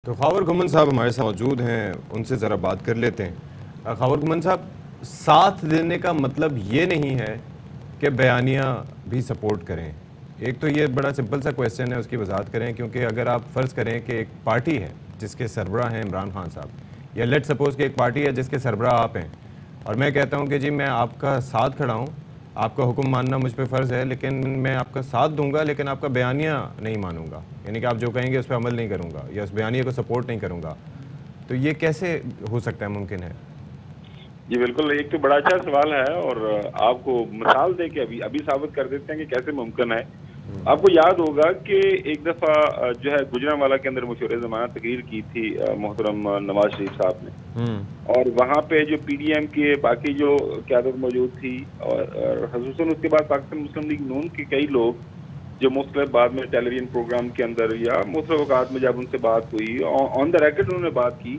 تو خاور گھمن صاحب ہمارے ساتھ موجود ہیں، ان سے ذرا بات کر لیتے ہیں۔ خاور گھمن صاحب، ساتھ دینے کا مطلب یہ نہیں ہے کہ بیانیہ بھی سپورٹ کریں۔ ایک تو یہ بڑا سمپل سا کویسچن ہے، اس کی وضاحت کریں، کیونکہ اگر آپ فرض کریں کہ ایک پارٹی ہے جس کے سربراہ ہیں عمران خان صاحب، یا لیٹ سپوز کہ ایک پارٹی ہے جس کے سربراہ آپ ہیں، اور میں کہتا ہوں کہ جی میں آپ کا ساتھ کھڑا ہوں، آپ کا حکم ماننا مجھ پہ فرض ہے، لیکن میں آپ کا ساتھ دوں گا لیکن آپ کا بیانیہ نہیں مانوں گا، یعنی کہ آپ جو کہیں گے اس پہ عمل نہیں کروں گا یا اس بیانیہ کو سپورٹ نہیں کروں گا، تو یہ کیسے ہو سکتا ہے، ممکن ہے؟ جی بالکل، ایک تو بڑا اچھا سوال ہے، اور آپ کو مثال دے کے ابھی ثابت کر دیتے ہیں کہ کیسے ممکن ہے۔ آپ کو یاد ہوگا کہ ایک دفعہ جو ہے گجرانوالہ کے اندر مشور زمانہ تقریر کی تھی محترم نواز شریف صاحب نے، اور وہاں پہ جو پی ڈی ایم کے باقی جو قیادت موجود تھی، اور خصوصاً اس کے بعد پاکستان مسلم لیگ نون کے کئی لوگ جو مختلف بعد میں ٹیلی ویژن پروگرام کے اندر یا مختلف اوقات میں جب ان سے بات ہوئی، آن دا ریکارڈ انہوں نے بات کی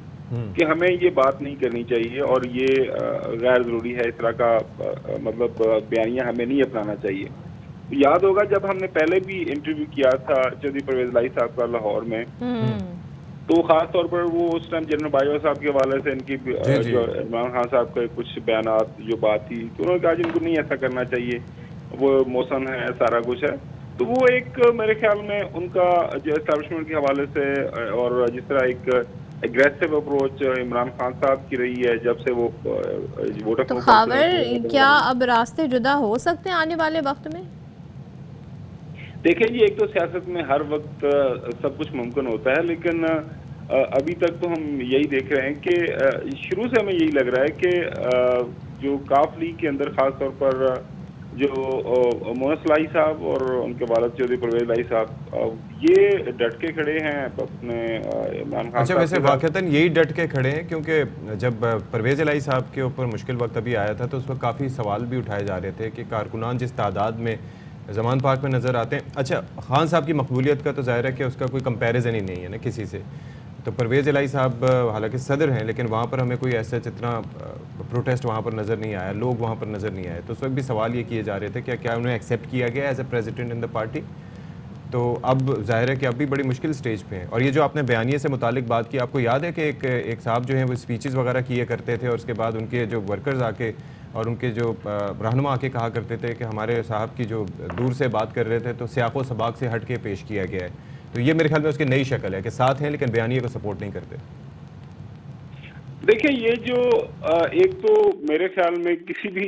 کہ ہمیں یہ بات نہیں کرنی چاہیے اور یہ غیر ضروری ہے، اس طرح کا مطلب بیانیہ ہمیں نہیں اپنانا چاہیے۔ یاد ہوگا جب ہم نے پہلے بھی انٹرویو کیا تھا چودھری پرویز الہی صاحب کا لاہور میں، تو خاص طور پر وہ اس ٹائم جنرل باجوہ صاحب کے حوالے سے ان کی جو عمران خان صاحب کے کچھ بیانات جو بات تھی، تو انہوں نے کہا جن کو نہیں ایسا کرنا چاہیے، وہ موسن ہے، سارا کچھ ہے۔ تو وہ ایک میرے خیال میں ان کا جو اسٹیبلشمنٹ کے حوالے سے، اور جس طرح ایک ایگریسو اپروچ عمران خان صاحب کی رہی ہے جب سے وہ ووٹ، تو خاور کیا اب راستے جدا ہو سکتے ہیں آنے والے وقت میں؟ دیکھیں جی، ایک تو سیاست میں ہر وقت سب کچھ ممکن ہوتا ہے، لیکن ابھی تک تو ہم یہی دیکھ رہے ہیں کہ شروع سے ہمیں یہی لگ رہا ہے کہ جو کاف لیگ کے اندر خاص طور پر جو مونس الہی صاحب اور ان کے والد چودھری پرویز الہی صاحب، یہ ڈٹ کے کھڑے ہیں اپنے عمران خان۔ اچھا، ویسے واقعتاً یہی ڈٹ کے کھڑے ہیں، کیونکہ جب پرویز الہی صاحب کے اوپر مشکل وقت ابھی آیا تھا تو اس وقت کافی سوال بھی اٹھائے جا رہے تھے کہ کارکنان جس تعداد میں زمان پاک میں نظر آتے ہیں، اچھا خان صاحب کی مقبولیت کا تو ظاہر ہے کہ اس کا کوئی کمپیریزن ہی نہیں ہے نا کسی سے، تو پرویز الہی صاحب حالانکہ صدر ہیں لیکن وہاں پر ہمیں کوئی ایسا اتنا پروٹیسٹ وہاں پر نظر نہیں آیا، لوگ وہاں پر نظر نہیں آئے، تو اس وقت بھی سوال یہ کیے جا رہے تھے کہ کیا انہیں ایکسیپٹ کیا گیا as a president in the party? تو اب ظاہر ہے کہ اب بھی بڑی مشکل سٹیج پہ ہیں۔ اور یہ جو آپ نے بیانیے سے متعلق بات کی، آپ کو یاد ہے کہ ایک صاحب جو ہیں وہ اسپیچز وغیرہ کیے کرتے تھے، اور اس کے بعد ان کے جو ورکرز آ کے اور ان کے جو رہنما آ کے کہا کرتے تھے کہ ہمارے صاحب کی جو دور سے بات کر رہے تھے تو سیاق و سباق سے ہٹ کے پیش کیا گیا ہے، تو یہ میرے خیال میں اس کی نئی شکل ہے کہ ساتھ ہیں لیکن بیانیے کو سپورٹ نہیں کرتے۔ دیکھیں یہ جو ایک تو میرے خیال میں کسی بھی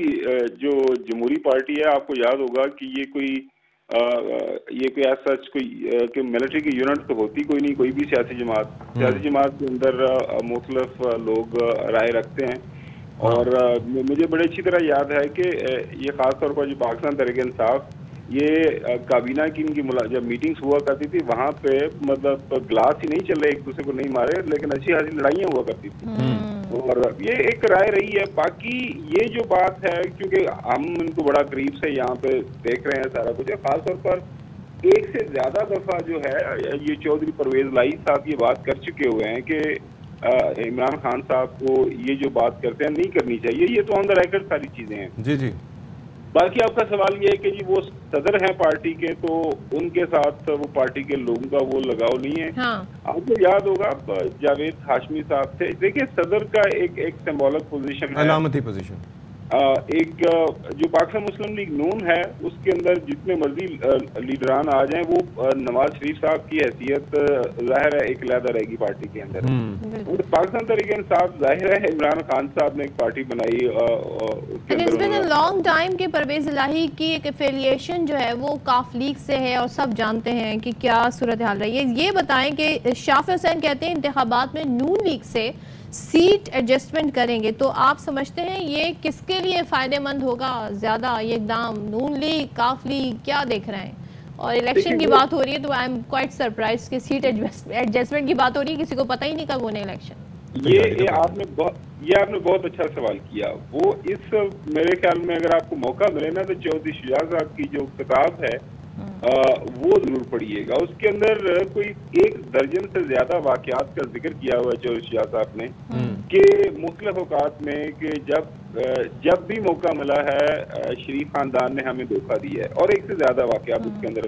جو جمہوری پارٹی ہے، آپ کو یاد ہوگا کہ یہ کوئی ایسا کوئی کہ ملٹری کی یونٹ تو ہوتی کوئی نہیں، کوئی بھی سیاسی جماعت کے اندر مختلف لوگ رائے رکھتے ہیں، اور مجھے بڑے اچھی طرح یاد ہے کہ یہ خاص طور پر جو پاکستان تحریک انصاف، یہ کابینہ کی ان کی جب میٹنگز ہوا کرتی تھی وہاں پہ مطلب گلاس ہی نہیں چل رہے، ایک دوسرے کو نہیں مارے، لیکن اچھی خاصی لڑائیاں ہوا کرتی تھی، اور یہ ایک رائے رہی ہے۔ باقی یہ جو بات ہے، کیونکہ ہم ان کو بڑا قریب سے یہاں پہ دیکھ رہے ہیں سارا کچھ، خاص طور پر ایک سے زیادہ دفعہ جو ہے یہ چودھری پرویز الہی صاحب یہ بات کر چکے ہوئے ہیں کہ عمران خان صاحب کو یہ جو بات کرتے ہیں نہیں کرنی چاہیے، یہ تو آن دا ریکارڈ ساری چیزیں ہیں۔ جی جی۔ باقی آپ کا سوال یہ ہے کہ جی وہ صدر ہیں پارٹی کے، تو ان کے ساتھ وہ پارٹی کے لوگوں کا وہ لگاؤ نہیں ہے۔ آپ کو یاد ہوگا جاوید ہاشمی صاحب تھے، دیکھیں صدر کا ایک سمبولک پوزیشن ہے، علامتی پوزیشن، ایک جو پاکستان مسلم لیگ نون ہے اس کے اندر جتنے مرضی لیڈران آ جائیں، وہ نواز شریف صاحب کی حیثیت ظاہر ہے ایک علیحدہ رہے گی پارٹی کے اندر، اور پاکستان تحریک انصاف ظاہر ہے عمران خان صاحب نے ایک پارٹی بنائی، It's been a long time کہ پرویز الہی کی ایک افیلیشن جو ہے وہ کاف لیگ سے ہے، اور سب جانتے ہیں کہ کیا صورتحال رہی ہے۔ یہ بتائیں کہ شافع حسین کہتے ہیں انتخابات میں نون لیگ سے سیٹ ایڈجسٹمنٹ کریں گے، تو آپ سمجھتے ہیں یہ کس کے لیے فائدہ مند ہوگا زیادہ یہ اقدام؟ نون لیگ، کاف لیگ، کیا دیکھ رہے ہیں؟ اور الیکشن کی بات ہو رہی ہے تو آئی ایم کوائٹ سرپرائز کہ سیٹ ایڈجسٹمنٹ کی بات ہو رہی ہے، کسی کو پتہ ہی نہیں کب ہونے الیکشن۔ یہ آپ نے بہت اچھا سوال کیا۔ وہ اس میرے خیال میں اگر آپ کو موقع ملے نا تو چودھری شجاع صاحب کی جو کتاب ہے وہ ضرور پڑھیے گا، اس کے اندر کوئی 1 درجن سے زیادہ واقعات کا ذکر کیا ہوا ہے چودھری شجاع صاحب نے، کہ مختلف اوقات میں کہ جب بھی موقع ملا ہے شریف خاندان نے ہمیں دھوکہ دیا ہے، اور ایک سے زیادہ واقعات اس کے اندر